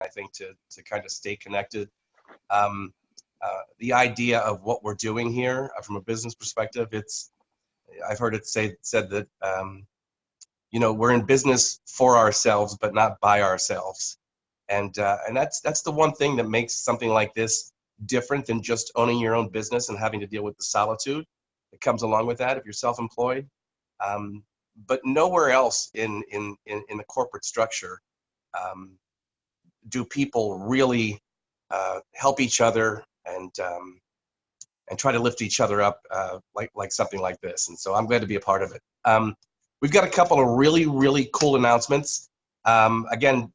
I think, to kind of stay connected. Um, the idea of what we're doing here from a business perspective, I've heard it said that, we're in business for ourselves, but not by ourselves. And that's the one thing that makes something like this different than just owning your own business and having to deal with the solitude that comes along with that if you're self-employed. But nowhere else in the corporate structure um, do people really help each other and try to lift each other up like something like this. And so I'm glad to be a part of it. We've got a couple of really cool announcements. Again,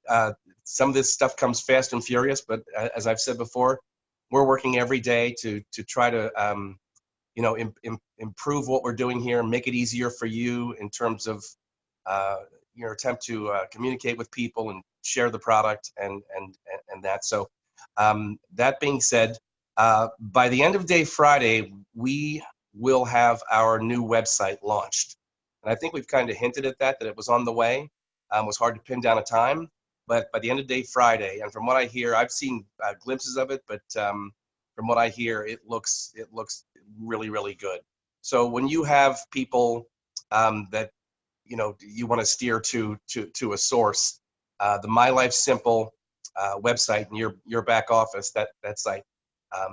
some of this stuff comes fast and furious, but as I've said before, we're working every day to try to improve what we're doing here, make it easier for you in terms of your attempt to communicate with people and share the product and that. So that being said, by the end of day Friday, we will have our new website launched. And I think we've kind of hinted at that it was on the way. It was hard to pin down a time, but by the end of day Friday, and from what I hear, I've seen glimpses of it, but from what I hear, it looks really good. So when you have people that you want to steer to a source, the My Life Simple website and your back office, that site,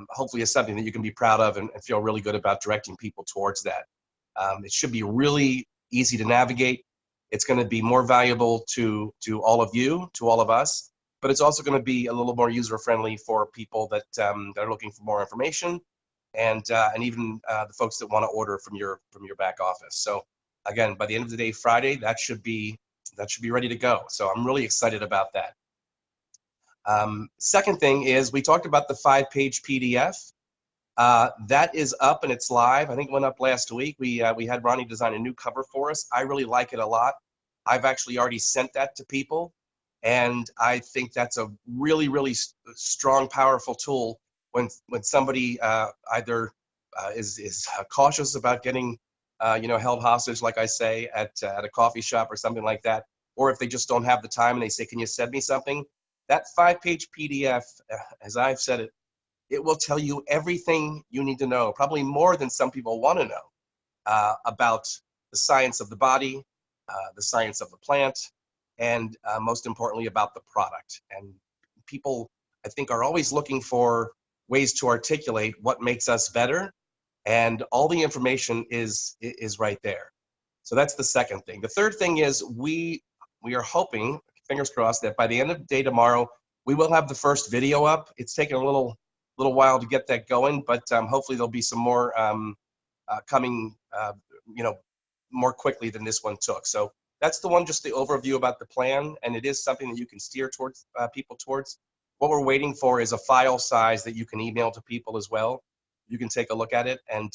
hopefully is something that you can be proud of and feel really good about directing people towards that. It should be really easy to navigate. It's going to be more valuable to all of you, to all of us, but it's also going to be a little more user-friendly for people that are looking for more information, and even the folks that want to order from your back office. So again, by the end of the day Friday, that should be ready to go. So I'm really excited about that. Second thing is, we talked about the 5-page PDF. That is up and it's live. I think it went up last week. We had Ronnie design a new cover for us. I really like it a lot. I've actually already sent that to people, and I think that's a really strong, powerful tool when somebody either is cautious about getting held hostage, like I say, at a coffee shop or something like that, or if they just don't have the time and they say, "Can you send me something?" That 5-page PDF, as I've said it will tell you everything you need to know, probably more than some people want to know, about the science of the body, the science of the plant, and most importantly, about the product. And people, I think, are always looking for ways to articulate what makes us better, and all the information is right there. So that's the second thing. The third thing is we are hoping, fingers crossed, that by the end of the day tomorrow, we will have the first video up. It's taken a little while to get that going, but hopefully there'll be some more coming, more quickly than this one took. So that's the one, just the overview about the plan, and it is something that you can steer towards people towards. What we're waiting for is a file size that you can email to people as well. You can take a look at it, and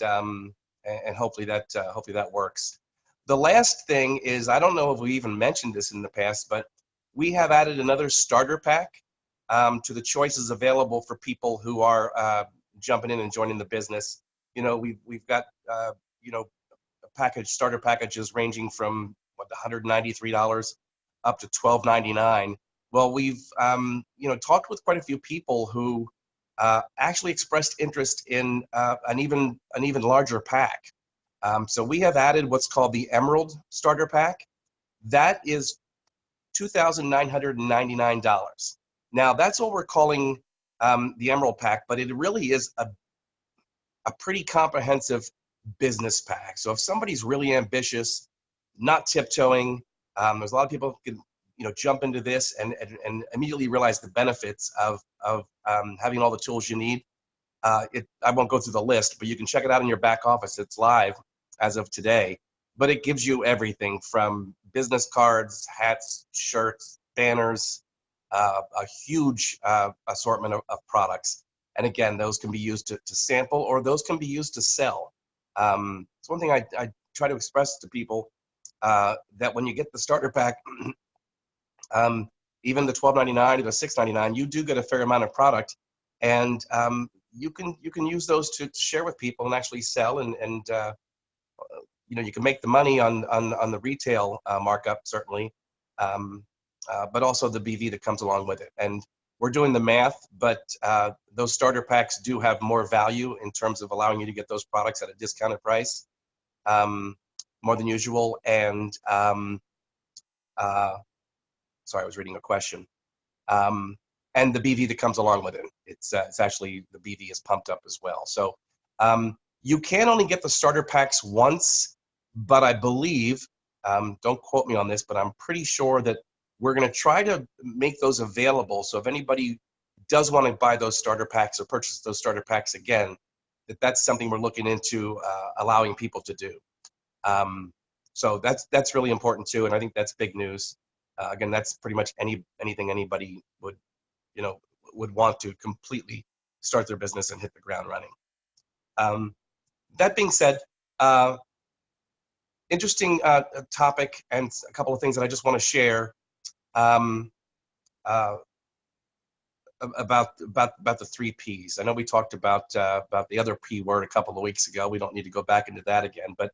hopefully that works. The last thing is, I don't know if we even mentioned this in the past, but we have added another starter pack to the choices available for people who are jumping in and joining the business. We've got starter packages ranging from $193 up to $12.99. Well, we've talked with quite a few people who actually expressed interest in an even larger pack. So we have added what's called the Emerald Starter Pack. That is $2,999. Now, that's what we're calling the Emerald Pack, but it really is a pretty comprehensive business pack. So if somebody's really ambitious, not tiptoeing, there's a lot of people who can jump into this and immediately realize the benefits of having all the tools you need. I won't go through the list, but you can check it out in your back office. It's live as of today, but it gives you everything from business cards, hats, shirts, banners, a huge assortment of products. And again, those can be used to sample, or those can be used to sell. It's one thing I try to express to people, that when you get the starter pack, even the $12.99 or the $6.99, you do get a fair amount of product, and you can use those to share with people and actually sell, and you can make the money on the retail markup, certainly, but also the BV that comes along with it. And we're doing the math, but those starter packs do have more value in terms of allowing you to get those products at a discounted price, more than usual. And sorry, I was reading a question. And the BV that comes along with it. It's actually, the BV is pumped up as well. So you can only get the starter packs once, but I believe, don't quote me on this, but I'm pretty sure that we're going to try to make those available. So if anybody does want to buy those starter packs or purchase those starter packs again, that's something we're looking into allowing people to do. So that's really important too, and I think that's big news. Again, that's pretty much anything anybody would want to completely start their business and hit the ground running. That being said, interesting topic and a couple of things that I just want to share about the 3 Ps. I know we talked about the other P word a couple of weeks ago. We don't need to go back into that again, but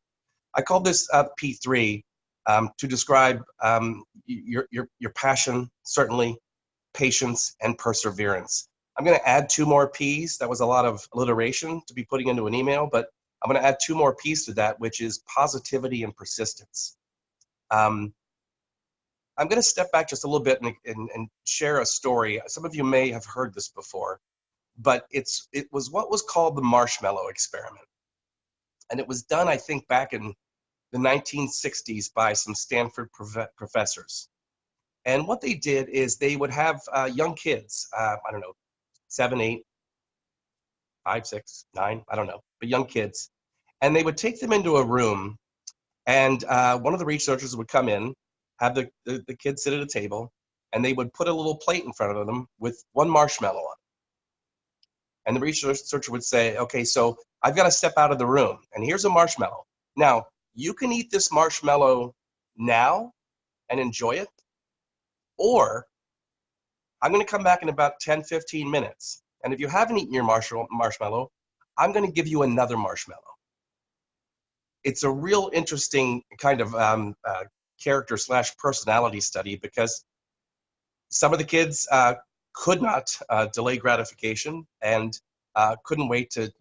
I call this P3 to describe your passion, certainly, patience, and perseverance. I'm going to add 2 more Ps. That was a lot of alliteration to be putting into an email, but I'm going to add 2 more Ps to that, which is positivity and persistence. I'm going to step back just a little bit and share a story. Some of you may have heard this before, but it was what was called the Marshmallow Experiment. And it was done, I think, back in the 1960s by some Stanford professors. And what they did is they would have young kids, I don't know, 7, 8, 5, 6, 9, I don't know, but young kids. And they would take them into a room, and one of the researchers would come in, have the kids sit at a table, and they would put a little plate in front of them with 1 marshmallow on it. And the researcher would say, okay, so I've got to step out of the room, and here's a marshmallow. Now, you can eat this marshmallow now and enjoy it, or I'm going to come back in about 10, 15 minutes. And if you haven't eaten your marshmallow, I'm going to give you another marshmallow. It's a real interesting kind of character/personality study, because some of the kids could not delay gratification and couldn't wait to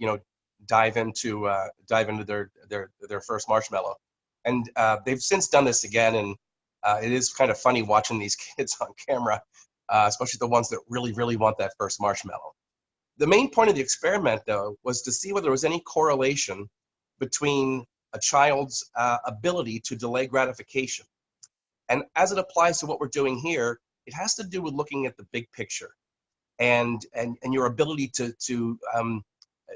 dive into their first marshmallow. And they've since done this again, and it is kind of funny watching these kids on camera, especially the ones that really, really want that first marshmallow. The main point of the experiment, though, was to see whether there was any correlation between a child's ability to delay gratification. And as it applies to what we're doing here, it has to do with looking at the big picture and your ability to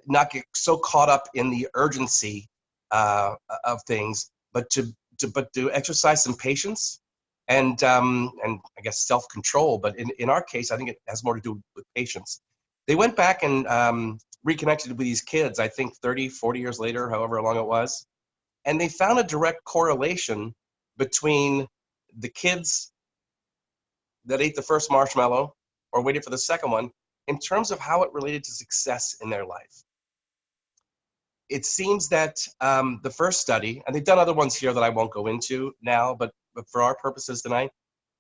not get so caught up in the urgency of things, but to exercise some patience and I guess self-control. But in our case, I think it has more to do with patience. They went back and reconnected with these kids, I think 30, 40 years later, however long it was. And they found a direct correlation between the kids that ate the first marshmallow or waited for the second one in terms of how it related to success in their life. It seems that the first study, and they've done other ones here that I won't go into now, but for our purposes tonight,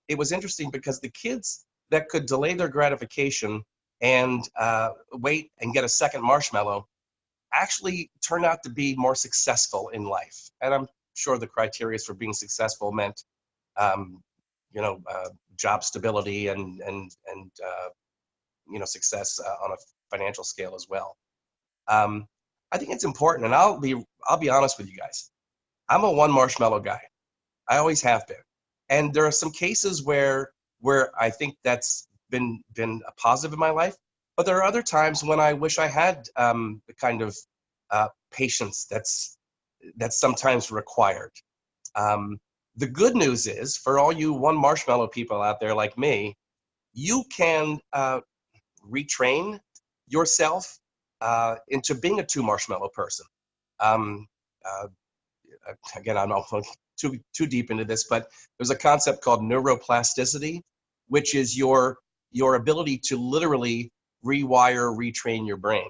it was interesting because the kids that could delay their gratification and wait and get a second marshmallow actually turned out to be more successful in life. And I'm sure the criteria for being successful meant, job stability and success on a financial scale as well. I think it's important, and I'll be honest with you guys. I'm a 1 marshmallow guy. I always have been. And there are some cases where I think that's been a positive in my life, but there are other times when I wish I had the kind of patience that's sometimes required. The good news is, for all you 1 marshmallow people out there like me, you can retrain yourself into being a 2 marshmallow person. Again, I'm not too deep into this, but there's a concept called neuroplasticity, which is your ability to literally rewire, retrain your brain.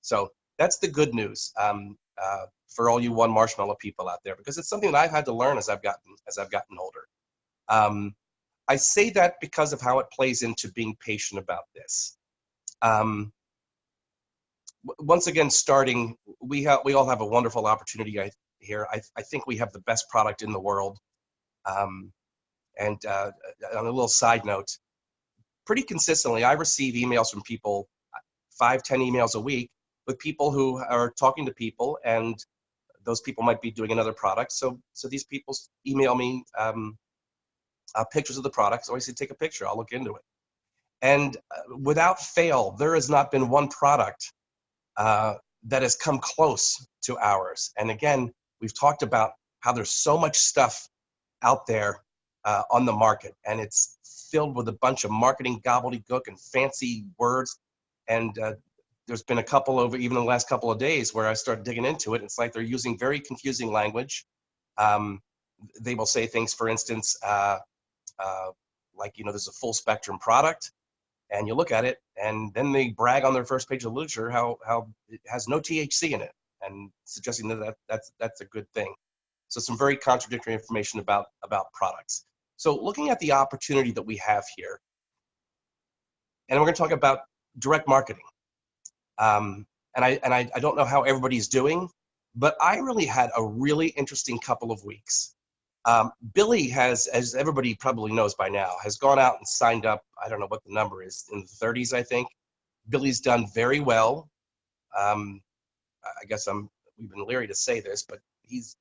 So that's the good news for all you 1 marshmallow people out there, because it's something that I've had to learn as I've gotten older. I say that because of how it plays into being patient about this. Once again, starting, we all have a wonderful opportunity here. I think we have the best product in the world. And on a little side note, pretty consistently, I receive emails from people, 5-10 emails a week, with people who are talking to people, and those people might be doing another product. So these people email me pictures of the product. So I say, take a picture, I'll look into it. And without fail, there has not been one product that has come close to ours. And again, we've talked about how there's so much stuff out there on the market, and it's filled with a bunch of marketing gobbledygook and fancy words. And there's been a couple over even the last couple of days where I started digging into it. It's like they're using very confusing language. They will say things, for instance, like, there's a full spectrum product, and you look at it, and then they brag on their first page of literature how it has no THC in it, and suggesting that's a good thing. So some very contradictory information about products. So looking at the opportunity that we have here, and we're going to talk about direct marketing. And I don't know how everybody's doing, but I really had a really interesting couple of weeks. Billy has, as everybody probably knows by now, has gone out and signed up. I don't know what the number is, in the 30s, I think. Billy's done very well. I guess we've been leery to say this, but he's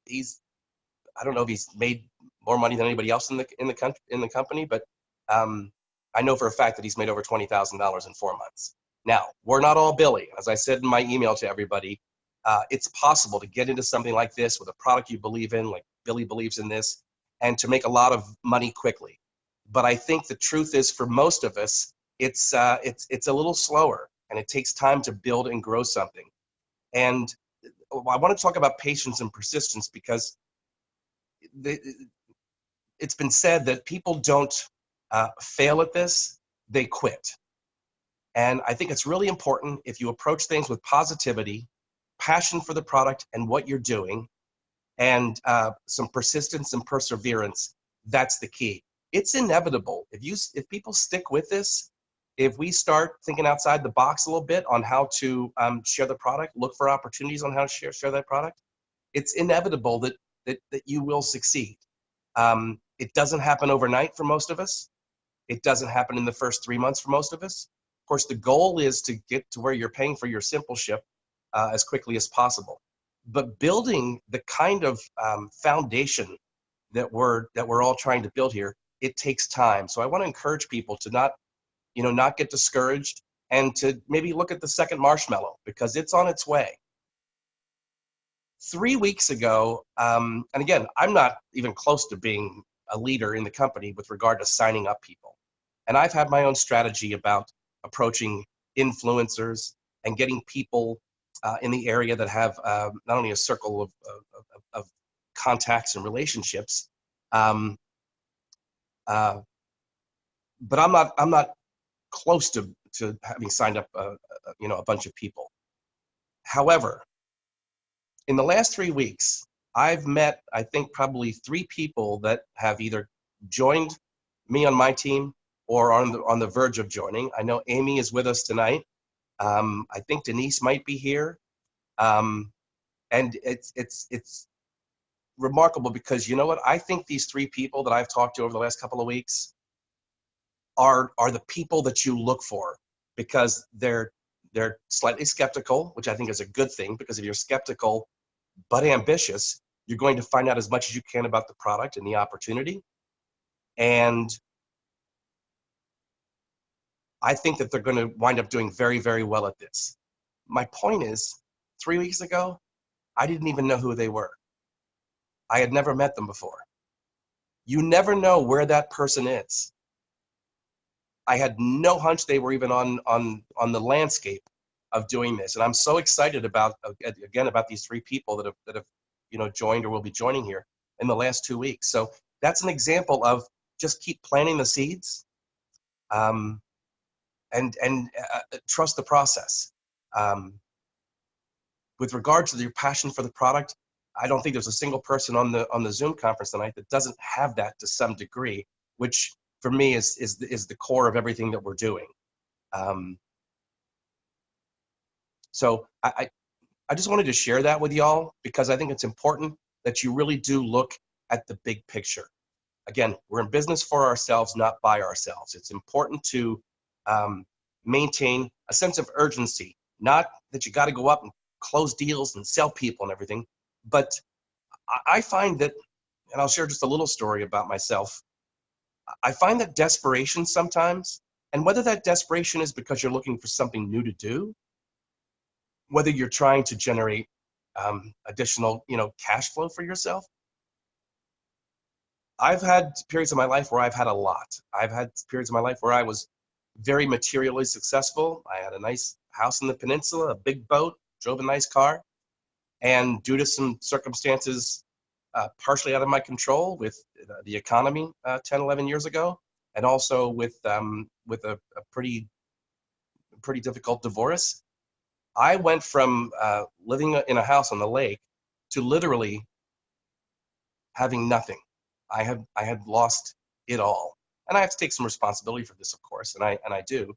I don't know if he's made more money than anybody else in the company, but I know for a fact that he's made over $20,000 in 4 months. Now, we're not all Billy. As I said in my email to everybody, it's possible to get into something like this with a product you believe in, like Billy believes in this, and to make a lot of money quickly. But I think the truth is, for most of us, it's a little slower, and it takes time to build and grow something. And I want to talk about patience and persistence, because it's been said that people don't fail at this, they quit. And I think it's really important, if you approach things with positivity, passion for the product and what you're doing, and some persistence and perseverance, that's the key. It's inevitable. If people stick with this, if we start thinking outside the box a little bit on how to share the product, look for opportunities on how to share that product, it's inevitable that you will succeed. It doesn't happen overnight for most of us. It doesn't happen in the first 3 months for most of us. Of course, the goal is to get to where you're paying for your simple ship as quickly as possible. But building the kind of foundation that we're all trying to build here, it takes time. So I want to encourage people to not get discouraged, and to maybe look at the second marshmallow, because it's on its way. 3 weeks ago, and again, I'm not even close to being a leader in the company with regard to signing up people. And I've had my own strategy about approaching influencers and getting people in the area that have not only a circle of contacts and relationships, but I'm not close to having signed up a bunch of people. However, in the last 3 weeks, I've met, I think, probably 3 people that have either joined me on my team or on the verge of joining. I know Amy is with us tonight. I think Denise might be here. And it's remarkable, because you know what? I think these 3 people that I've talked to over the last couple of weeks are the people that you look for, because they're slightly skeptical, which I think is a good thing, because if you're skeptical but ambitious, you're going to find out as much as you can about the product and the opportunity. And I think that they're going to wind up doing very, very well at this. My point is, 3 weeks ago, I didn't even know who they were. I had never met them before. You never know where that person is. I had no hunch they were even on the landscape of doing this. And I'm so excited about these 3 people that have joined or will be joining here in the last 2 weeks. So that's an example of just keep planting the seeds, and trust the process. With regard to your passion for the product, I don't think there's a single person on the Zoom conference tonight that doesn't have that to some degree, which for me is the core of everything that we're doing. So I just wanted to share that with y'all because I think it's important that you really do look at the big picture. Again, we're in business for ourselves, not by ourselves. It's important to maintain a sense of urgency, not that you got to go up and close deals and sell people and everything, but I find that, and I'll share just a little story about myself. I find that desperation sometimes, and whether that desperation is because you're looking for something new to do, whether you're trying to generate additional, cash flow for yourself. I've had periods of my life where I've had a lot. I've had periods of my life where I was very materially successful. I had a nice house in the peninsula, a big boat, drove a nice car. And due to some circumstances partially out of my control with the economy 10, 11 years ago, and also with a pretty difficult divorce, I went from living in a house on the lake to literally having nothing. I had lost it all, and I have to take some responsibility for this, of course, and I do.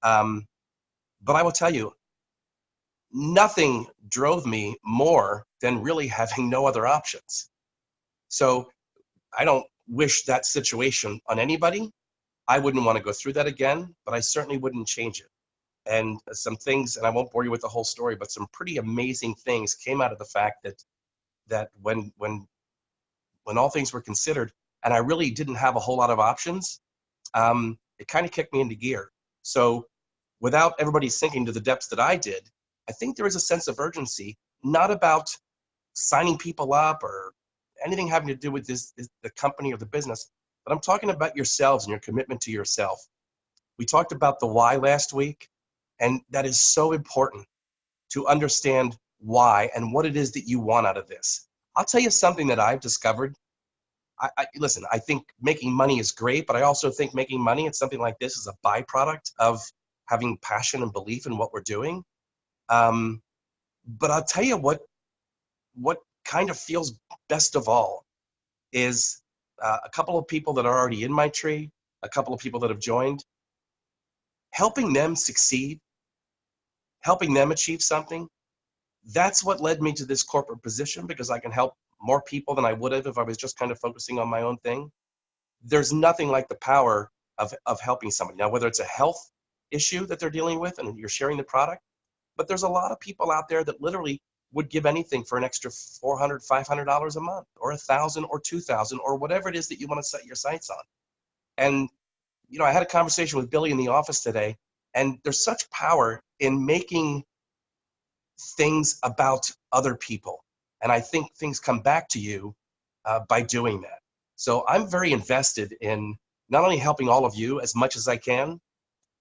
But I will tell you, nothing drove me more than really having no other options. So I don't wish that situation on anybody. I wouldn't want to go through that again, but I certainly wouldn't change it. And some things, and I won't bore you with the whole story, but some pretty amazing things came out of the fact that when all things were considered, and I really didn't have a whole lot of options, it kind of kicked me into gear. So without everybody sinking to the depths that I did, I think there is a sense of urgency, not about signing people up or anything having to do with the company or the business, but I'm talking about yourselves and your commitment to yourself. We talked about the why last week, and that is so important to understand why and what it is that you want out of this. I'll tell you something that I've discovered. Listen, I think making money is great, but I also think making money in something like this is a byproduct of having passion and belief in what we're doing. But I'll tell you what kind of feels best of all is a couple of people that are already in my tree, a couple of people that have joined, helping them succeed, helping them achieve something. That's what led me to this corporate position, because I can help more people than I would have if I was just kind of focusing on my own thing. There's nothing like the power of helping somebody. Now, whether it's a health issue that they're dealing with and you're sharing the product, but there's a lot of people out there that literally would give anything for an extra $400, $500 a month, or $1,000 or $2,000 or whatever it is that you want to set your sights on. And, I had a conversation with Billy in the office today, and there's such power in making things about other people. And I think things come back to you by doing that. So I'm very invested in not only helping all of you as much as I can,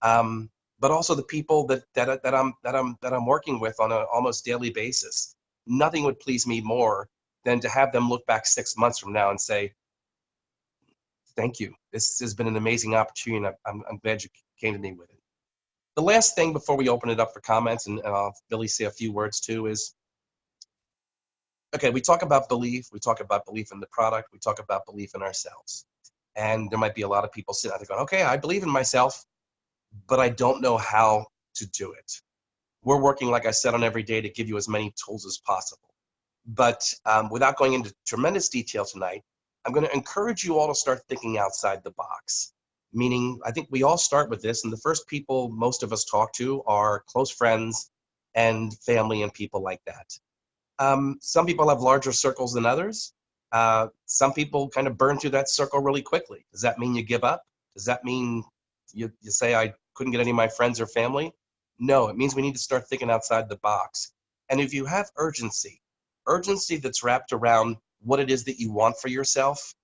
but also the people that I'm working with on an almost daily basis. Nothing would please me more than to have them look back 6 months from now and say, thank you. This has been an amazing opportunity, and I'm glad you came to me with it. The last thing before we open it up for comments, and Billy say a few words too, is, okay, we talk about belief. We talk about belief in the product. We talk about belief in ourselves. And there might be a lot of people sitting out there going, okay, I believe in myself, but I don't know how to do it. We're working, like I said, on every day to give you as many tools as possible. But without going into tremendous detail tonight, I'm going to encourage you all to start thinking outside the box. Meaning, I think we all start with this, and the first people most of us talk to are close friends and family and people like that. Some people have larger circles than others. Some people kind of burn through that circle really quickly. Does that mean you give up? Does that mean you say, I couldn't get any of my friends or family? No, it means we need to start thinking outside the box. And if you have urgency that's wrapped around what it is that you want for yourself,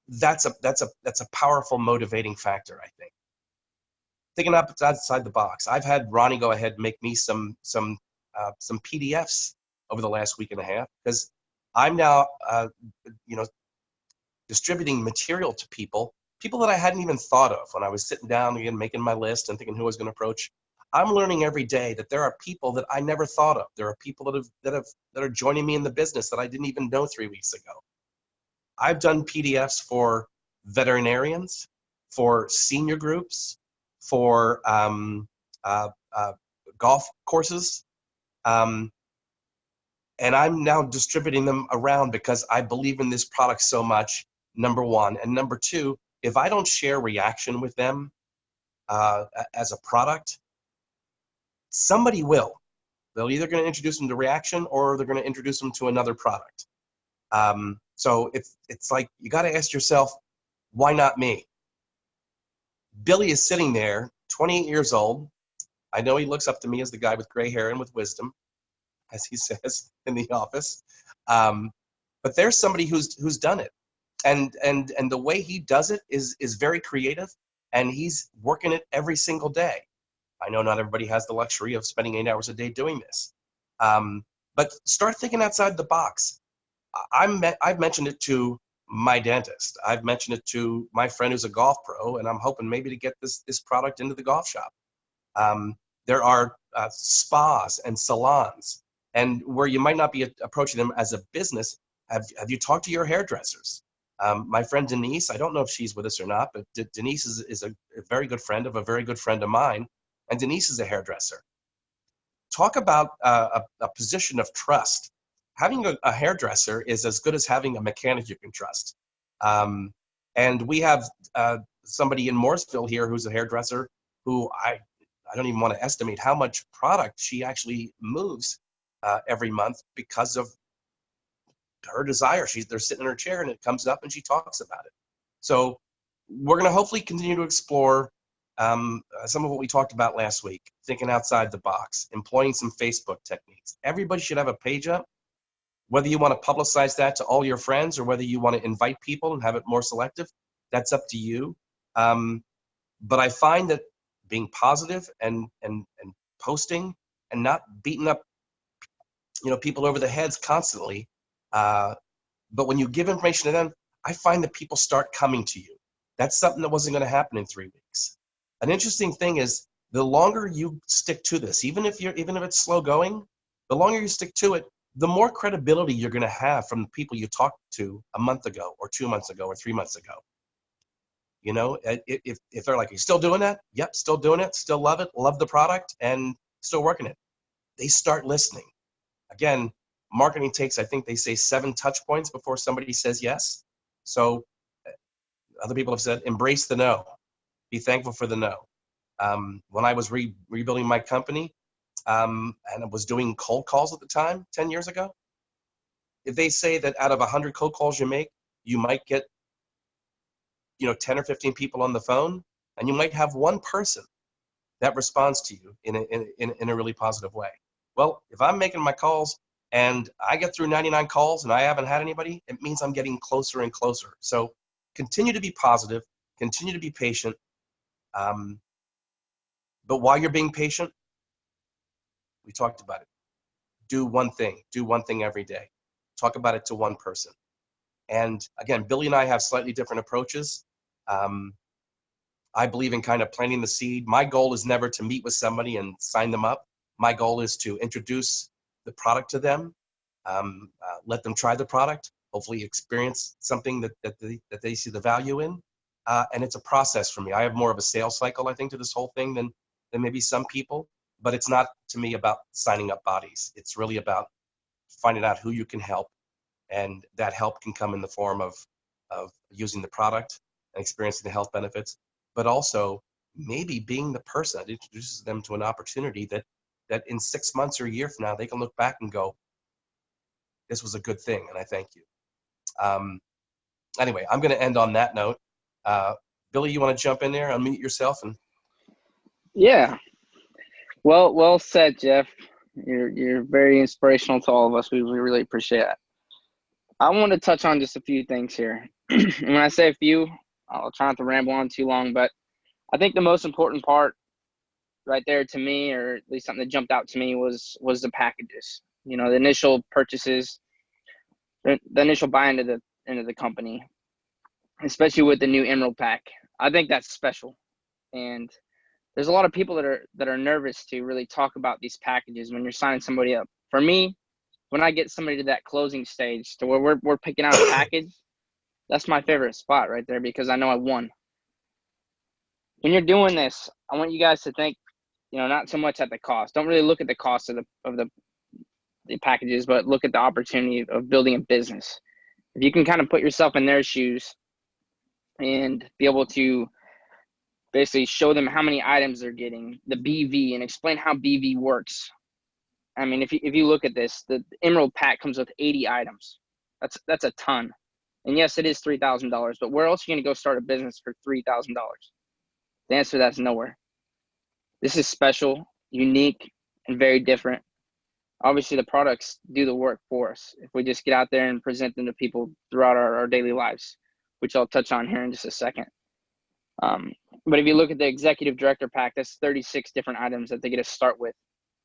that's a powerful motivating factor, I think. Thinking outside the box. I've had Ronnie go ahead and make me some PDFs over the last week and a half, because I'm now distributing material to people that I hadn't even thought of when I was sitting down again making my list and thinking who I was going to approach. I'm learning every day that there are people that I never thought of. There are people that are joining me in the business that I didn't even know 3 weeks ago. I've done PDFs for veterinarians, for senior groups, for uh, uh, golf courses. Um, and I'm now distributing them around because I believe in this product so much, number one. And number two, if I don't share reaction with them as a product, somebody will. They're either going to introduce them to reaction or they're going to introduce them to another product. So it's like, you got to ask yourself, why not me? Billy is sitting there, 28 years old. I know he looks up to me as the guy with gray hair and with wisdom, as he says in the office. But there's somebody who's done it. And the way he does it is very creative, and he's working it every single day. I know not everybody has the luxury of spending 8 hours a day doing this. But start thinking outside the box. I've mentioned it to my dentist. I've mentioned it to my friend who's a golf pro, and I'm hoping maybe to get this product into the golf shop. There are spas and salons, and where you might not be approaching them as a business, have you talked to your hairdressers? My friend Denise, I don't know if she's with us or not, but Denise is a very good friend of a very good friend of mine, and Denise is a hairdresser. Talk about a position of trust. Having a hairdresser is as good as having a mechanic you can trust. And we have somebody in Mooresville here who's a hairdresser who I don't even want to estimate how much product she actually moves every month because of her desire. They're sitting in her chair and it comes up and she talks about it. So we're going to hopefully continue to explore some of what we talked about last week, thinking outside the box, employing some Facebook techniques. Everybody should have a page up. Whether you want to publicize that to all your friends or whether you want to invite people and have it more selective, that's up to you. But I find that being positive and posting and not beating up people over the heads constantly, but when you give information to them, I find that people start coming to you. That's something that wasn't going to happen in 3 weeks. An interesting thing is, the longer you stick to this, even if it's slow going, the longer you stick to it, the more credibility you're going to have from the people you talked to a month ago or 2 months ago or 3 months ago. If they're like, "You still doing that?" Yep, still doing it, still love it, love the product, and still working it. They start listening. Again, marketing takes, I think they say, 7 touch points before somebody says yes. So other people have said, embrace the no. Be thankful for the no. When I was rebuilding my company, and I was doing cold calls at the time, 10 years ago, if they say that out of 100 cold calls you make, you might get 10 or 15 people on the phone, and you might have one person that responds to you in a really positive way. Well, if I'm making my calls and I get through 99 calls and I haven't had anybody, it means I'm getting closer and closer. So continue to be positive, continue to be patient. But while you're being patient, we talked about it. Do one thing every day. Talk about it to one person. And again, Billy and I have slightly different approaches. I believe in kind of planting the seed. My goal is never to meet with somebody and sign them up. My goal is to introduce the product to them, let them try the product, hopefully experience something that they see the value in. And it's a process for me. I have more of a sales cycle, I think, to this whole thing than maybe some people. But it's not, to me, about signing up bodies. It's really about finding out who you can help. And that help can come in the form of using the product and experiencing the health benefits, but also maybe being the person that introduces them to an opportunity that in 6 months or a year from now, they can look back and go, this was a good thing, and I thank you. Anyway, I'm going to end on that note. Billy, you want to jump in there, unmute yourself? Yeah. Well said, Jeff. You're very inspirational to all of us. We really appreciate it. I want to touch on just a few things here. And when I say a few, I'll try not to ramble on too long, but I think the most important part right there to me, or at least something that jumped out to me, was the packages. The initial purchases, the initial buy into the company, especially with the new Emerald pack. I think that's special. And there's a lot of people that are nervous to really talk about these packages when you're signing somebody up. For me, when I get somebody to that closing stage to where we're picking out a package, That's my favorite spot right there because I know I won. When you're doing this, I want you guys to think, not so much at the cost. Don't really look at the cost of the packages, but look at the opportunity of building a business. If you can kind of put yourself in their shoes and be able to basically show them how many items they're getting, the BV, and explain how BV works. I mean, if you look at this, the Emerald pack comes with 80 items. That's a ton. And yes, it is $3,000, but where else are you going to go start a business for $3,000? The answer to that's nowhere. This is special, unique, and very different. Obviously, the products do the work for us if we just get out there and present them to people throughout our daily lives, which I'll touch on here in just a second. But if you look at the executive director pack, that's 36 different items that they get to start with.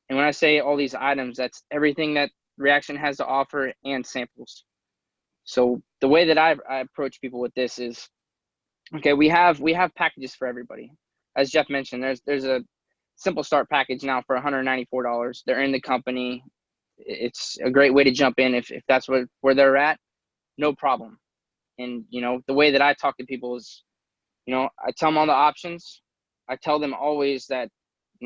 And when I say all these items, that's everything that Reaction has to offer and samples. So the way that I approach people with this is, okay, we have packages for everybody. As Jeff mentioned, there's a simple start package now for $194. They're in the company. It's a great way to jump in if that's where they're at, no problem. And the way that I talk to people is, I tell them all the options. I tell them always that,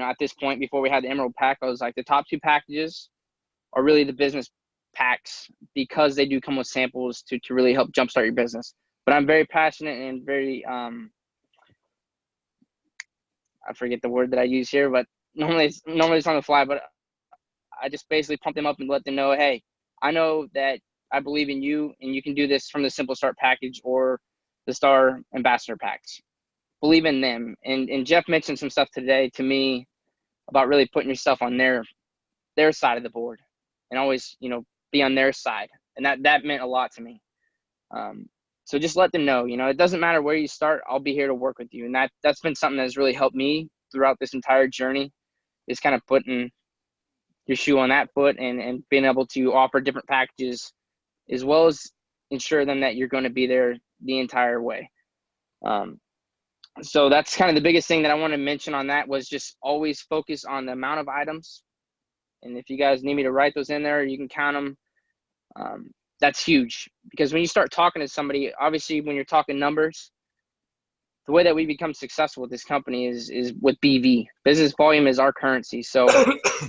at this point before we had the Emerald pack, I was like, the top 2 packages are really the business packs because they do come with samples to really help jumpstart your business. But I'm very passionate and very, I forget the word that I use here, but normally it's on the fly, but I just basically pump them up and let them know, hey, I know that I believe in you and you can do this from the Simple Start package or the Star Ambassador packs. Believe in them. And Jeff mentioned some stuff today to me about really putting yourself on their side of the board and always, be on their side. And that meant a lot to me. So just let them know, it doesn't matter where you start, I'll be here to work with you. And that's been something that's really helped me throughout this entire journey, is kind of putting your shoe on that foot and being able to offer different packages, as well as ensure them that you're going to be there the entire way. So that's kind of the biggest thing that I want to mention on that, was just always focus on the amount of items. And if you guys need me to write those in there, you can count them. That's huge, because when you start talking to somebody, obviously when you're talking numbers, the way that we become successful with this company is with BV. Business volume is our currency. So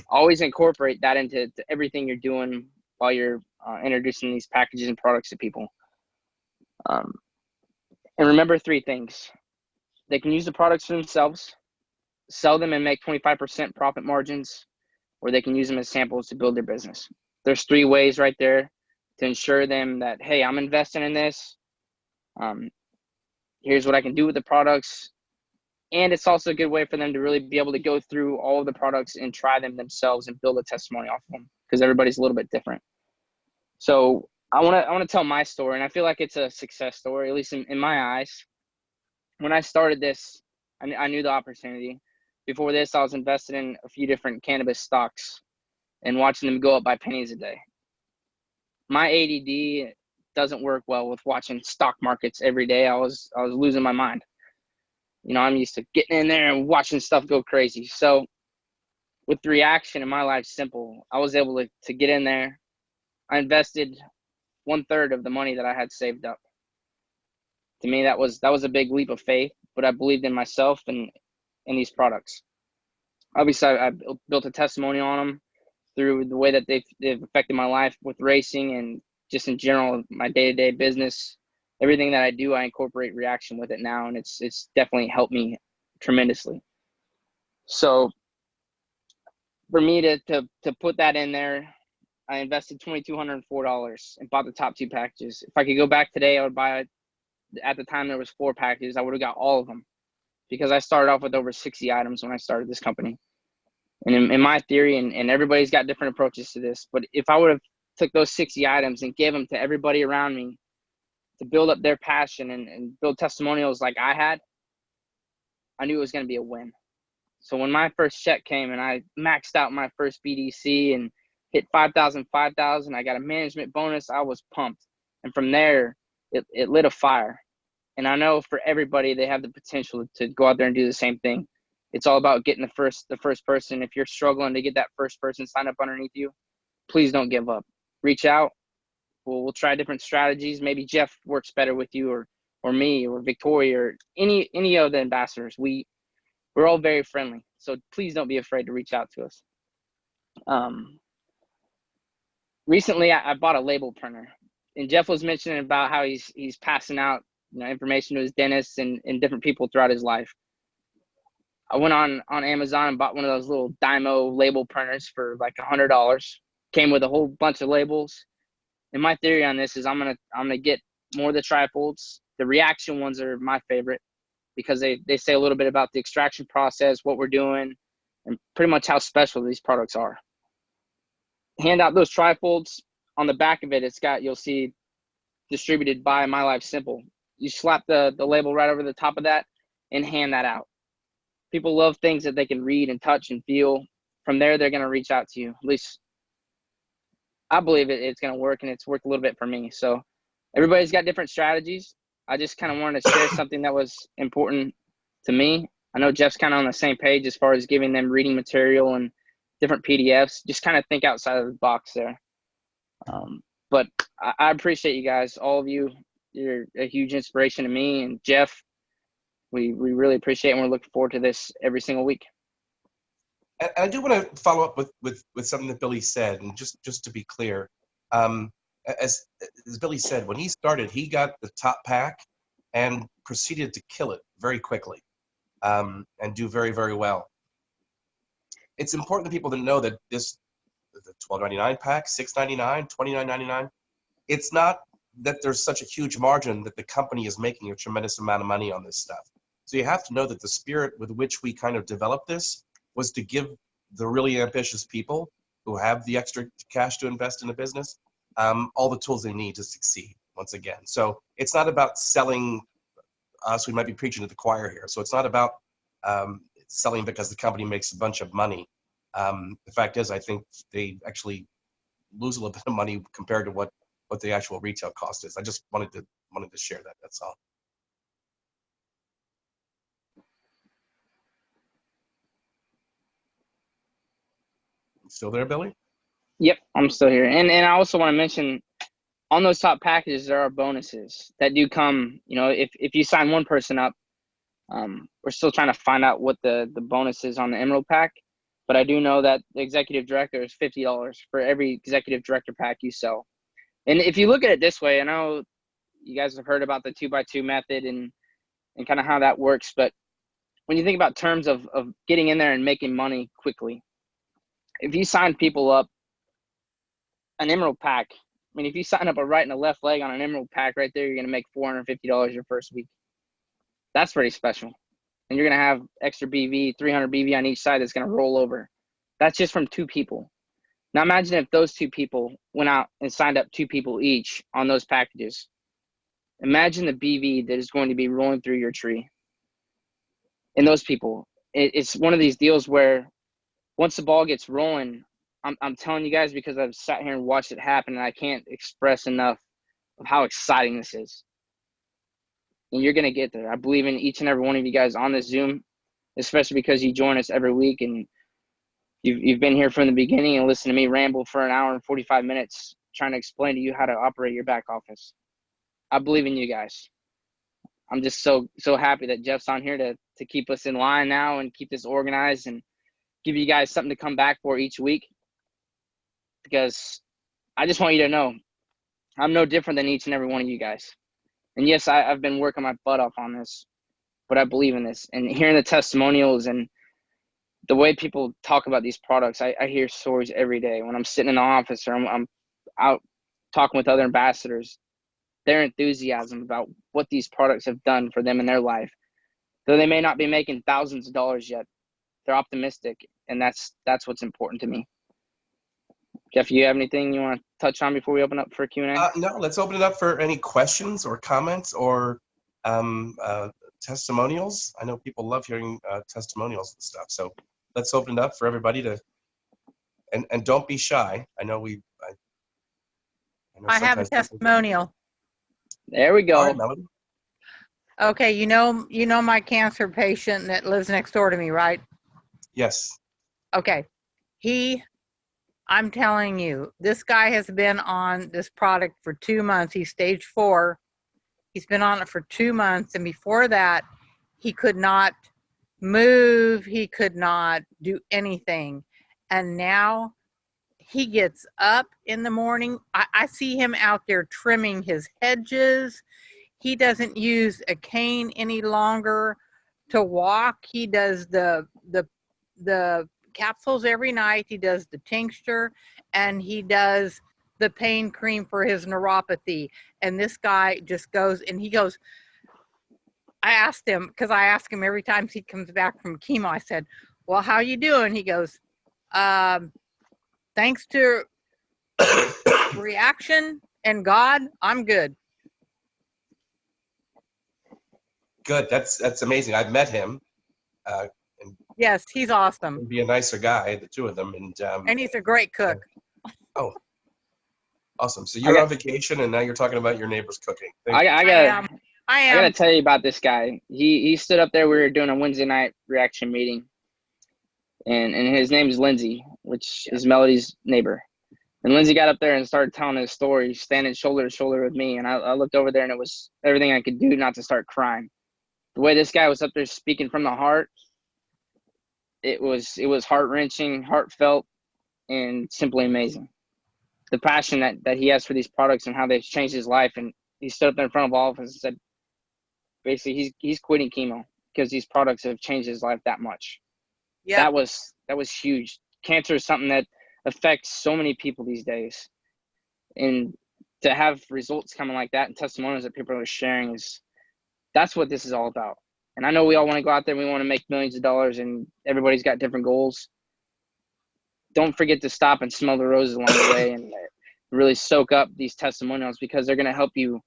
always incorporate that into everything you're doing while you're introducing these packages and products to people. And remember 3 things. They can use the products for themselves, sell them and make 25% profit margins, or they can use them as samples to build their business. There's 3 ways right there to ensure them that, hey, I'm investing in this. Here's what I can do with the products. And it's also a good way for them to really be able to go through all of the products and try them themselves and build a testimony off of them, because everybody's a little bit different. So I want to tell my story, and I feel like it's a success story, at least in my eyes. When I started this, I knew the opportunity. Before this, I was invested in a few different cannabis stocks and watching them go up by pennies a day. My ADD doesn't work well with watching stock markets every day. I was losing my mind. I'm used to getting in there and watching stuff go crazy. So with Reaction, in my life, simple. I was able to get in there. I invested 1/3 of the money that I had saved up. To me, that was a big leap of faith, but I believed in myself and in these products. Obviously, I built a testimony on them through the way that they've affected my life with racing and just in general, my day-to-day business. Everything that I do, I incorporate Reaction with it now, and it's definitely helped me tremendously. So for me to put that in there, I invested $2,204 and bought the top 2 packages. If I could go back today, I would buy it. At the time, there was 4 packages. I would have got all of them, because I started off with over 60 items when I started this company. And in my theory, and everybody's got different approaches to this, but if I would have took those 60 items and gave them to everybody around me to build up their passion and build testimonials like I had, I knew it was going to be a win. So when my first check came and I maxed out my first BDC and hit 5,000, I got a management bonus, I was pumped. And from there, it lit a fire. And I know for everybody, they have the potential to go out there and do the same thing. It's all about getting the first person. If you're struggling to get that first person signed up underneath you, please don't give up. Reach out, We'll try different strategies. Maybe Jeff works better with you, or me, or Victoria, or any of the ambassadors. We're all very friendly, so please don't be afraid to reach out to us. Recently, I bought a label printer, and Jeff was mentioning about how he's passing out information to his dentists and different people throughout his life. I went on Amazon and bought one of those little Dymo label printers for like $100. Came with a whole bunch of labels. And my theory on this is I'm gonna get more of the trifolds. The reaction ones are my favorite because they say a little bit about the extraction process, what we're doing, and pretty much how special these products are. Hand out those trifolds. On the back of it, you'll see distributed by My Life Simple. You slap the label right over the top of that and hand that out. People love things that they can read and touch and feel. From there, they're going to reach out to you. At least I believe it's going to work, and it's worked a little bit for me. So everybody's got different strategies. I just kind of wanted to share something that was important to me. I know Jeff's kind of on the same page as far as giving them reading material and different PDFs. Just kind of think outside of the box there. But I appreciate you guys, all of you. You're a huge inspiration to me, and Jeff. We really appreciate it, and we're looking forward to this every single week. And I do want to follow up with something that Billy said, and just to be clear, as Billy said, when he started, he got the top pack and proceeded to kill it very quickly, and do very, very well. It's important to people to know that the $12.99 pack, $6.99, $29.99, it's not that there's such a huge margin that the company is making a tremendous amount of money on this stuff. So you have to know that the spirit with which we kind of developed this was to give the really ambitious people who have the extra cash to invest in a business all the tools they need to succeed, once again. So it's not about selling us. We might be preaching to the choir here. So it's not about selling because the company makes a bunch of money. The fact is, I think they actually lose a little bit of money compared to what the actual retail cost is. I just wanted to share that. That's all. Still there, Billy? Yep, I'm still here. And I also want to mention, on those top packages, there are bonuses that do come. If you sign one person up, we're still trying to find out what the bonus is on the Emerald pack. But I do know that the executive director is $50 for every executive director pack you sell. And if you look at it this way, I know you guys have heard about the 2x2 method and kind of how that works. But when you think about terms of getting in there and making money quickly, if you sign people up, an Emerald pack, I mean, if you sign up a right and a left leg on an Emerald pack right there, you're going to make $450 your first week. That's pretty special. And you're going to have extra BV, 300 BV on each side that's going to roll over. That's just from 2 people. Now imagine if those 2 people went out and signed up 2 people each on those packages. Imagine the BV that is going to be rolling through your tree. And those people, it's one of these deals where once the ball gets rolling, I'm telling you guys, because I've sat here and watched it happen, and I can't express enough of how exciting this is. And you're going to get there. I believe in each and every one of you guys on this Zoom, especially because you join us every week, and you've been here from the beginning and listened to me ramble for an hour and 45 minutes trying to explain to you how to operate your back office. I believe in you guys. I'm just so happy that Jeff's on here to keep us in line now and keep this organized and give you guys something to come back for each week. Because I just want you to know I'm no different than each and every one of you guys. And yes, I've been working my butt off on this, but I believe in this. And hearing the testimonials and the way people talk about these products, I hear stories every day when I'm sitting in the office or I'm out talking with other ambassadors. Their enthusiasm about what these products have done for them in their life. Though they may not be making thousands of dollars yet, they're optimistic, and that's what's important to me. Jeff, you have anything you want to touch on before we open up for Q&A? No, let's open it up for any questions or comments or testimonials. I know people love hearing testimonials and stuff, so let's open it up for everybody to, and don't be shy. I know I have a testimonial. There we go. All right, Melody. Okay, you know my cancer patient that lives next door to me, right? Yes. Okay. He I'm telling you, this guy has been on this product for 2 months. He's stage 4. He's been on it for 2 months. And before that, he could not move. He could not do anything. And now he gets up in the morning. I see him out there trimming his hedges. He doesn't use a cane any longer to walk. He does the capsules every night. He does the tincture, and he does the pain cream for his neuropathy. And this guy just goes, and he goes, I asked him, because I ask him every time he comes back from chemo, I said, well, how you doing? He goes, thanks to reaction and God, I'm good. Good. That's amazing. I've met him. Yes, he's awesome. He'd be a nicer guy, the two of them. And he's a great cook. Oh, awesome. So you're on vacation, and now you're talking about your neighbor's cooking. I am. I gotta tell you about this guy. He stood up there. We were doing a Wednesday night reaction meeting, and his name is Lindsey, which is Melody's neighbor. And Lindsey got up there and started telling his story, standing shoulder to shoulder with me. And I looked over there, and it was everything I could do not to start crying. The way this guy was up there speaking from the heart, it was heart-wrenching, heartfelt, and simply amazing. The passion that he has for these products and how they've changed his life. And he stood up there in front of all of us and said, basically, he's quitting chemo because these products have changed his life that much. Yeah, that was huge. Cancer is something that affects so many people these days, and to have results coming like that and testimonials that people are sharing that's what this is all about. And I know we all want to go out there, we want to make millions of dollars, and everybody's got different goals. Don't forget to stop and smell the roses along the way and really soak up these testimonials, because they're going to help you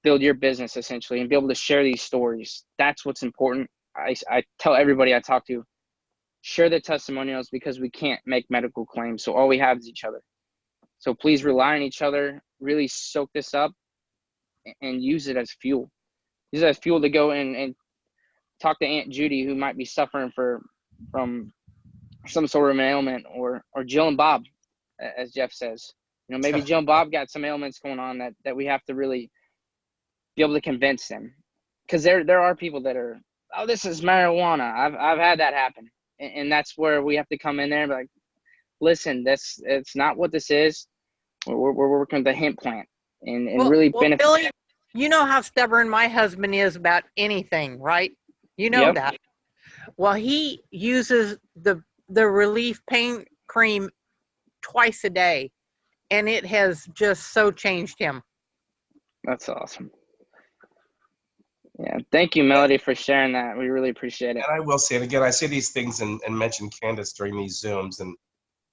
build your business essentially and be able to share these stories. That's what's important. I tell everybody I talk to, share the testimonials, because we can't make medical claims. So all we have is each other. So please rely on each other, really soak this up and use it as fuel. Use it as fuel to go in and talk to Aunt Judy, who might be suffering from some sort of an ailment, or Jill and Bob, as Jeff says. You know, maybe Jill and Bob got some ailments going on that we have to really be able to convince them. Because there are people that are, oh, this is marijuana. I've had that happen. And that's where we have to come in there and be like, listen, it's not what this is. We're working with the hemp plant and really benefit. Billy, you know how stubborn my husband is about anything, right? You know that. Well, he uses the relief pain cream twice a day, and it has just so changed him. That's awesome. Yeah, thank you, Melody, for sharing that. We really appreciate it. And I will say it again. I say these things and mention Candace during these Zooms, and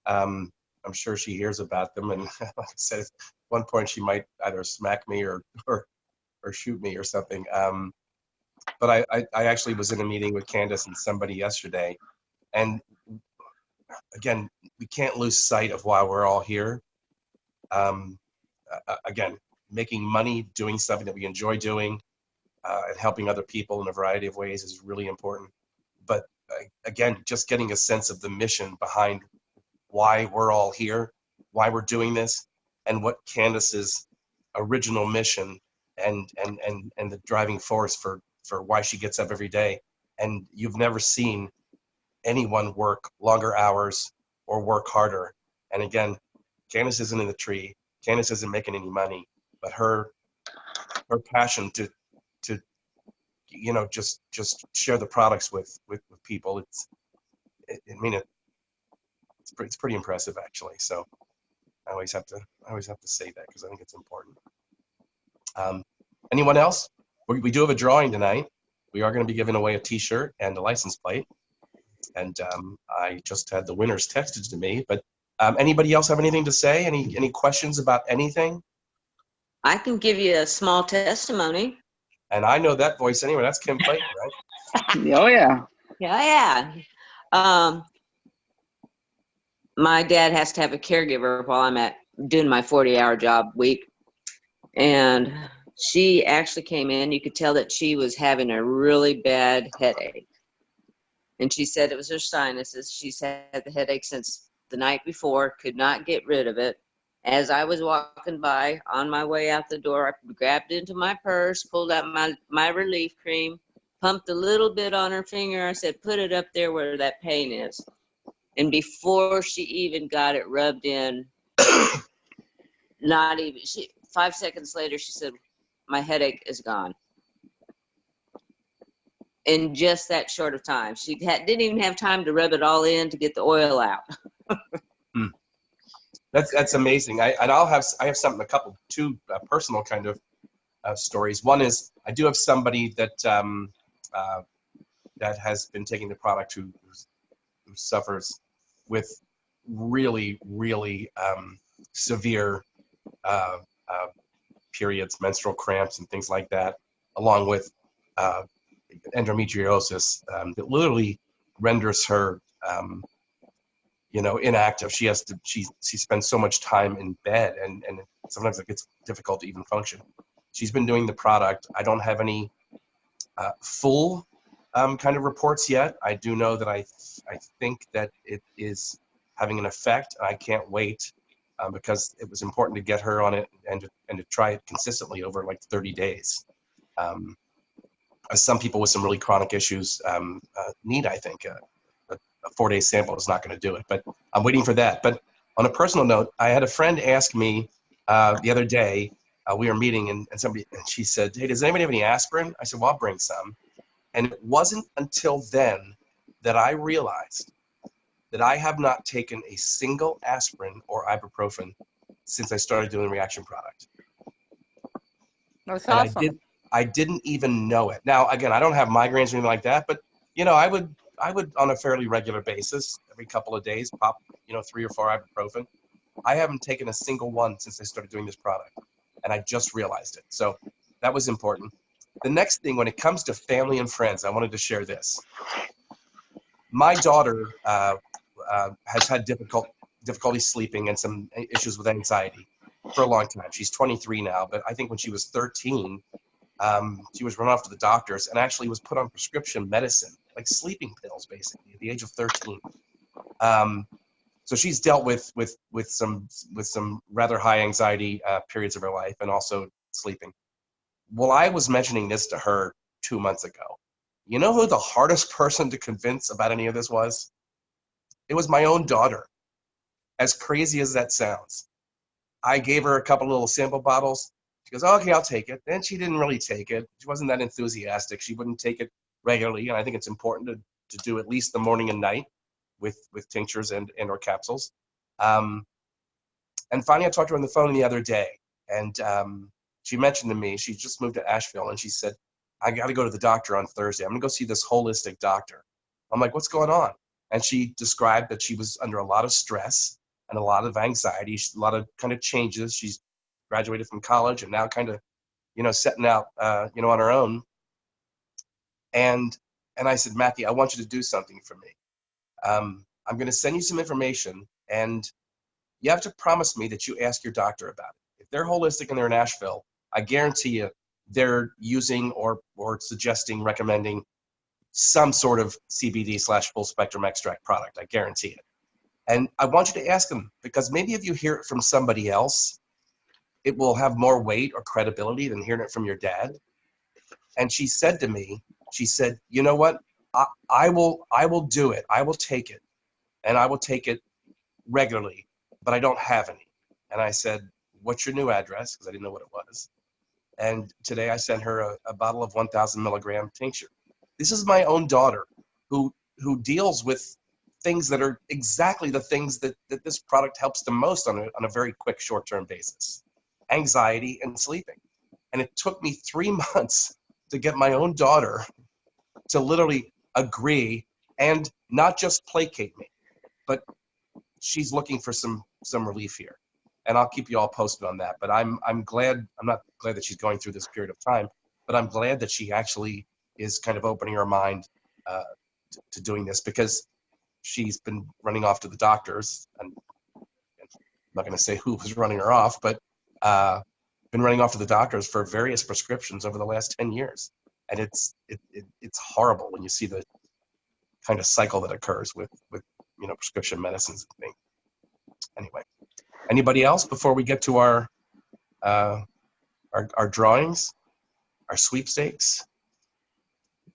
I'm sure she hears about them. And like I said, at one point she might either smack me or shoot me or something. But I actually was in a meeting with Candace and somebody yesterday, and again, we can't lose sight of why we're all here. Again, making money, doing something that we enjoy doing, and helping other people in a variety of ways is really important. But again, just getting a sense of the mission behind why we're all here, why we're doing this, and what Candace's original mission and the driving force for why she gets up every day. And you've never seen anyone work longer hours or work harder. And again, Candace isn't in the tree. Candace isn't making any money, but her passion to you know, just share the products with people. It's pretty impressive, actually. So I always have to say that, because I think it's important. Anyone else? We do have a drawing tonight. We are going to be giving away a T-shirt and a license plate. And I just had the winners texted to me. But anybody else have anything to say? Any questions about anything? I can give you a small testimony. And I know that voice anyway. That's Kim Clayton, right? Oh, yeah. Yeah. My dad has to have a caregiver while I'm doing my 40-hour job week. And she actually came in. You could tell that she was having a really bad headache. And she said it was her sinuses. She's had the headache since the night before, could not get rid of it. As I was walking by on my way out the door, I grabbed into my purse, pulled out my relief cream, pumped a little bit on her finger. I said, put it up there where that pain is. And before she even got it rubbed in, not even, 5 seconds later, she said, my headache is gone. In just that short of time. She didn't even have time to rub it all in to get the oil out. That's amazing. I have something, two personal kind of stories. One is I do have somebody that that has been taking the product who suffers with really, really severe periods, menstrual cramps, and things like that, along with endometriosis that literally renders her inactive. She spends so much time in bed, and sometimes it gets difficult to even function. She's been doing the product. I don't have any full kind of reports yet. I do know that I think that it is having an effect. I can't wait because it was important to get her on it and to try it consistently over like 30 days. Some people with some really chronic issues need, I think, a 4-day sample is not going to do it, but I'm waiting for that. But on a personal note, I had a friend ask me the other day, we were meeting and she said, hey, does anybody have any aspirin? I said, well, I'll bring some. And it wasn't until then that I realized that I have not taken a single aspirin or ibuprofen since I started doing Reaction product. That's And awesome. I didn't even know it. Now, again, I don't have migraines or anything like that, but I would on a fairly regular basis, every couple of days, pop 3 or 4 ibuprofen. I haven't taken a single one since I started doing this product, and I just realized it. So that was important. The next thing, when it comes to family and friends, I wanted to share this. My daughter has had difficulty sleeping and some issues with anxiety for a long time. She's 23 now, but I think when she was 13, she was run off to the doctors and actually was put on prescription medicine, like sleeping pills, basically, at the age of 13. So she's dealt with some rather high anxiety periods of her life, and also sleeping. Well, I was mentioning this to her 2 months ago. You know who the hardest person to convince about any of this was? It was my own daughter. As crazy as that sounds. I gave her a couple little sample bottles. She goes, oh, okay, I'll take it. Then she didn't really take it. She wasn't that enthusiastic. She wouldn't take it regularly, and I think it's important to do at least the morning and night with tinctures and or capsules. And finally, I talked to her on the phone the other day, and she mentioned to me, she just moved to Asheville, and she said, I got to go to the doctor on Thursday. I'm going to go see this holistic doctor. I'm like, what's going on? And she described that she was under a lot of stress and a lot of anxiety, a lot of kind of changes. She's graduated from college and now kind of, setting out, on her own. And I said, Matthew, I want you to do something for me. I'm going to send you some information, and you have to promise me that you ask your doctor about it. If they're holistic and they're in Asheville, I guarantee you they're using or recommending some sort of CBD / full spectrum extract product. I guarantee it. And I want you to ask them, because maybe if you hear it from somebody else, it will have more weight or credibility than hearing it from your dad. And she said to me, you know what? I will do it. I will take it. And I will take it regularly, but I don't have any. And I said, what's your new address? Because I didn't know what it was. And today I sent her a bottle of 1,000 milligram tincture. This is my own daughter who deals with things that are exactly the things that this product helps the most on a very quick short-term basis. Anxiety and sleeping. And it took me 3 months to get my own daughter to literally agree and not just placate me, but she's looking for some relief here. And I'll keep you all posted on that. But I'm glad, I'm not glad that she's going through this period of time, but I'm glad that she actually is kind of opening her mind to doing this, because she's been running off to the doctors, and I'm not going to say who was running her off, but been running off to the doctors for various prescriptions over the last 10 years. And it's horrible when you see the kind of cycle that occurs with prescription medicines and things. Anyway, anybody else before we get to our drawings, our sweepstakes?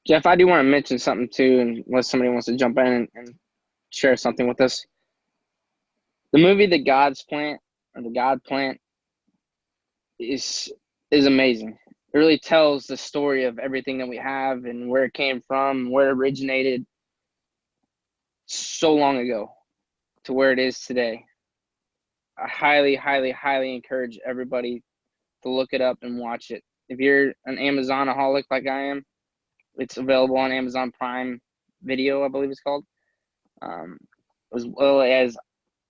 Jeff, I do want to mention something too, unless somebody wants to jump in and share something with us. The movie The God's Plant, or The God Plant, is amazing. It really tells the story of everything that we have and where it came from, where it originated so long ago to where it is today. I highly, highly, highly encourage everybody to look it up and watch it. If you're an Amazonaholic like I am, it's available on Amazon Prime Video, I believe it's called. As well as,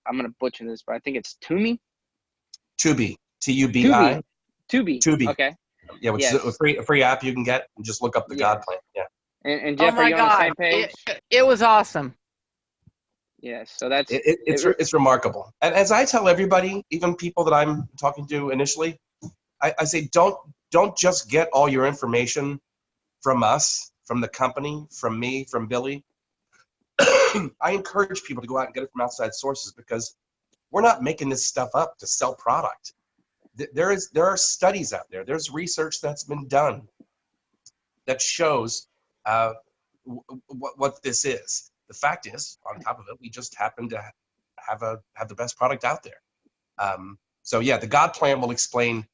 I'm going to butcher this, but I think it's Tubi. Tubi, Tubi. Tubi. Okay. Yeah, which is a free app you can get, and just look up The God Plant. Yeah. And Jeff, are you on the same page? It was awesome. Yeah, so that's it's remarkable. And as I tell everybody, even people that I'm talking to initially, I say don't just get all your information from us, from the company, from me, from Billy. I encourage people to go out and get it from outside sources, because we're not making this stuff up to sell product. There are studies out there. There's research that's been done that shows what this is. The fact is, on top of it, we just happen to have the best product out there. So yeah, the God Plan will explain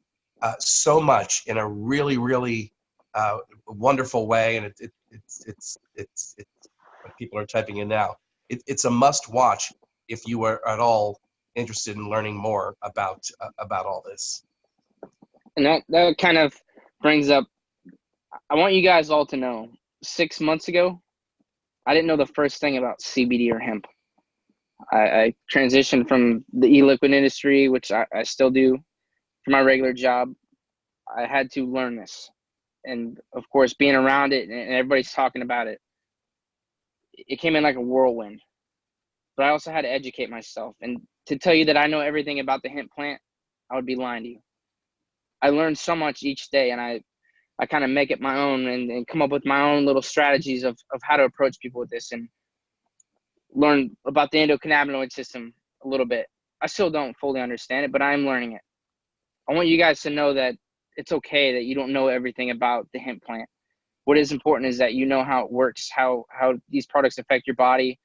so much in a really, really wonderful way, and it's when people are typing in now, it's a must watch if you are at all interested in learning more about all this. And that kind of brings up, I want you guys all to know, 6 months ago, I didn't know the first thing about CBD or hemp. I transitioned from the e-liquid industry, which I still do for my regular job. I had to learn this. And of course, being around it and everybody's talking about it, it came in like a whirlwind. But I also had to educate myself. And to tell you that I know everything about the hemp plant, I would be lying to you. I learned so much each day, and I kind of make it my own and come up with my own little strategies of how to approach people with this, and learn about the endocannabinoid system a little bit. I still don't fully understand it, but I'm learning it. I want you guys to know that it's okay that you don't know everything about the hemp plant. What is important is that you know how it works, how these products affect your body,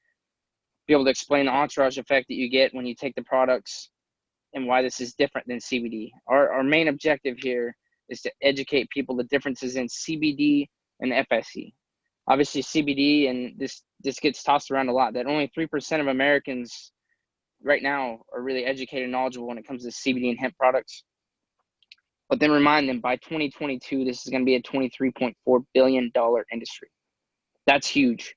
be able to explain the entourage effect that you get when you take the products, and why this is different than CBD. Our main objective here is to educate people the differences in CBD and FSE. Obviously CBD, and this gets tossed around a lot, that only 3% of Americans right now are really educated and knowledgeable when it comes to CBD and hemp products. But then remind them, by 2022, this is going to be a $23.4 billion industry. That's huge.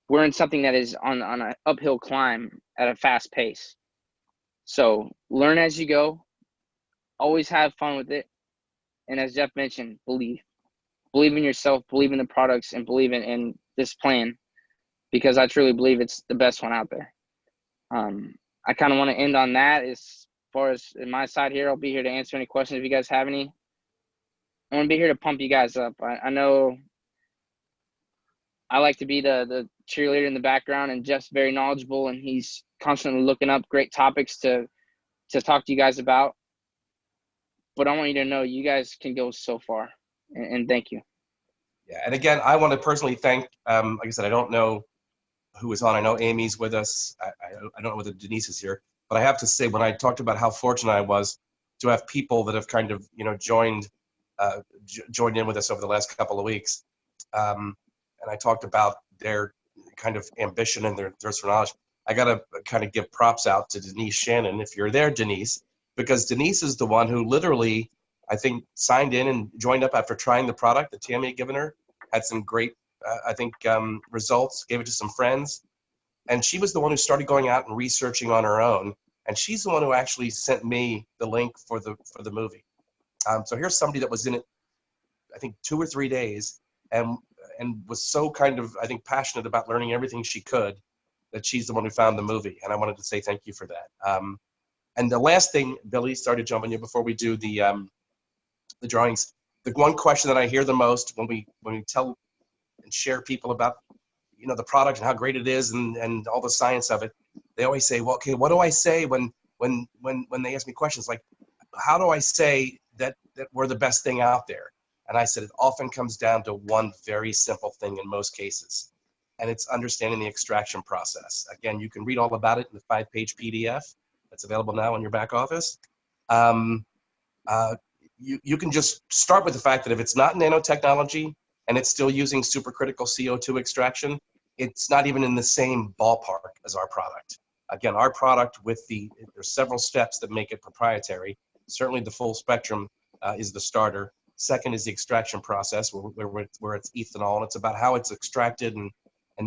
We're in something that is on an uphill climb at a fast pace. So learn as you go, always have fun with it. And as Jeff mentioned, believe in yourself, believe in the products, and believe in this plan, because I truly believe it's the best one out there. I kind of want to end on that. As far as in my side here, I'll be here to answer any questions if you guys have any. I want to be here to pump you guys up. I know I like to be the cheerleader in the background, and Jeff's very knowledgeable, and he's constantly looking up great topics to talk to you guys about. But I want you to know you guys can go so far, and thank you. Yeah, and again, I want to personally thank, like I said, I don't know who is on. I know Amy's with us. I don't know whether Denise is here, but I have to say, when I talked about how fortunate I was to have people that have kind of, joined in with us over the last couple of weeks, and I talked about their kind of ambition and their thirst for knowledge, I got to kind of give props out to Denise Shannon, if you're there, Denise, because Denise is the one who literally, I think, signed in and joined up after trying the product that Tammy had given her, had some great, results, gave it to some friends. And she was the one who started going out and researching on her own. And she's the one who actually sent me the link for the movie. So here's somebody that was in it, I think, 2 or 3 days, and was so kind of, I think, passionate about learning everything she could, that she's the one who found the movie. And I wanted to say thank you for that. And the last thing, Billy, started jumping in before we do the drawings. The one question that I hear the most when we tell and share people about, the product and how great it is and all the science of it, they always say, well, okay, what do I say when they ask me questions like, how do I say that we're the best thing out there? And I said, it often comes down to one very simple thing in most cases, and it's understanding the extraction process. Again, you can read all about it in the 5-page PDF that's available now in your back office. You can just start with the fact that if it's not nanotechnology and it's still using supercritical CO2 extraction, it's not even in the same ballpark as our product. Again, our product there's several steps that make it proprietary. Certainly the full spectrum is the starter. Second is the extraction process where it's ethanol, and it's about how it's extracted, and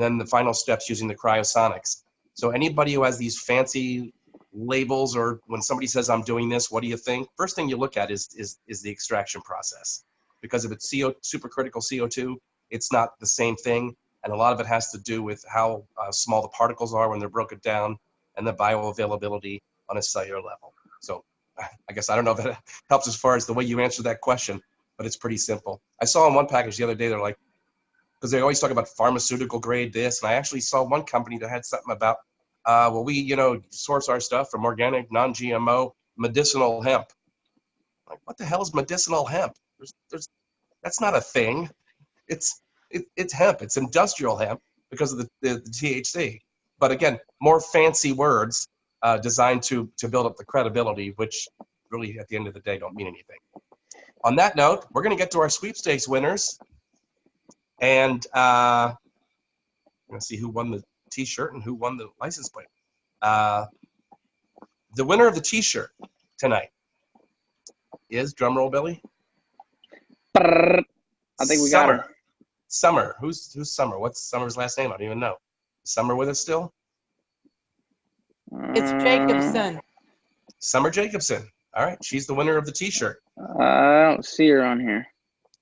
then the final steps using the cryosonics. So anybody who has these fancy labels, or when somebody says, I'm doing this, what do you think? First thing you look at is the extraction process. Because if it's supercritical CO2, it's not the same thing. And a lot of it has to do with how small the particles are when they're broken down, and the bioavailability on a cellular level. So I guess I don't know if that helps as far as the way you answer that question, but it's pretty simple. I saw in one package the other day, they're like, because they always talk about pharmaceutical grade this, and I actually saw one company that had something about, well, we source our stuff from organic, non-GMO, medicinal hemp. Like, what the hell is medicinal hemp? That's not a thing. It's hemp. It's industrial hemp because of the THC. But again, more fancy words designed to build up the credibility, which really at the end of the day don't mean anything. On that note, we're going to get to our sweepstakes winners. And I'm going to see who won the T-shirt and who won the license plate. The winner of the T-shirt tonight is, drumroll, Billy. I think we got her. Summer. Who's Summer? What's Summer's last name? I don't even know. Is Summer with us still? It's Jacobson. Summer Jacobson. All right. She's the winner of the T-shirt. I don't see her on here.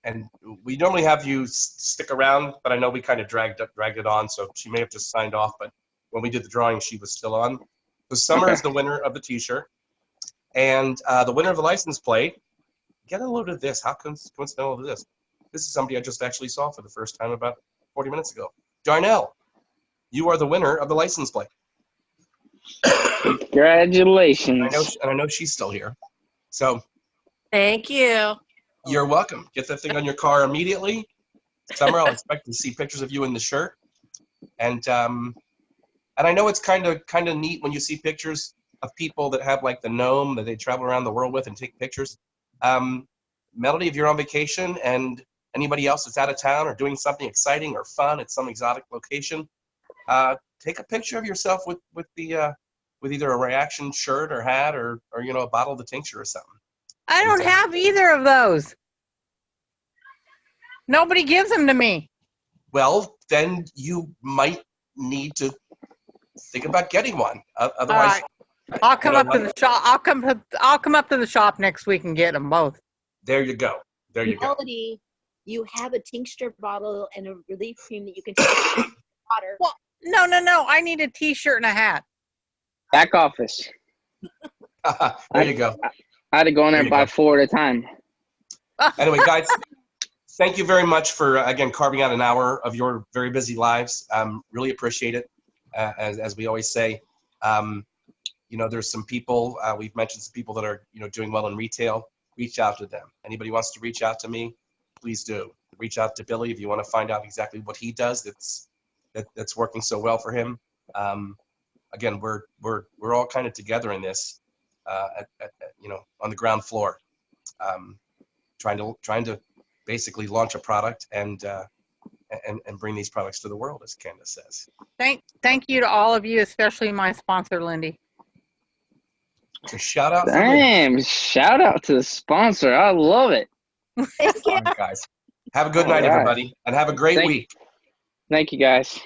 And we normally have you stick around, but I know we kind of dragged it on, so she may have just signed off. But when we did the drawing, she was still on. So Summer is the winner of the T-shirt. And the winner of the license plate, get a load of this. How coincidental is this? This is somebody I just actually saw for the first time about 40 minutes ago. Darnell, you are the winner of the license plate. Congratulations. I know she's still here. So Thank you. You're welcome. Get that thing on your car immediately. Summer, I'll expect to see pictures of you in the shirt. And I know it's kind of neat when you see pictures of people that have like the gnome that they travel around the world with and take pictures. Melody, if you're on vacation and anybody else that's out of town or doing something exciting or fun at some exotic location, take a picture of yourself with either a reaction shirt or hat or a bottle of the tincture or something. I don't have either of those. Nobody gives them to me. Well, then you might need to think about getting one. Otherwise, right. I'll come up to the shop. I'll come up to the shop next week and get them both. There you go. Melody, you have a tincture bottle and a relief cream that you can take in water. Well, no. I need a T-shirt and a hat. Back office. There you go. I had to go in there and buy 4 at a time. Anyway, guys, thank you very much for, again, carving out an hour of your very busy lives. Really appreciate it. As we always say, there's some people, we've mentioned some people that are, doing well in retail. Reach out to them. Anybody wants to reach out to me, please do. Reach out to Billy if you want to find out exactly what he does that's working so well for him. Again, we're all kind of together in this. On the ground floor, trying to basically launch a product and bring these products to the world, as Candace says. Thank you to all of you, especially my sponsor, Lindy. So shout out. Damn! Shout out to the sponsor. I love it. All right, guys. Have a good night, everybody, and have a great week. Thank you, guys.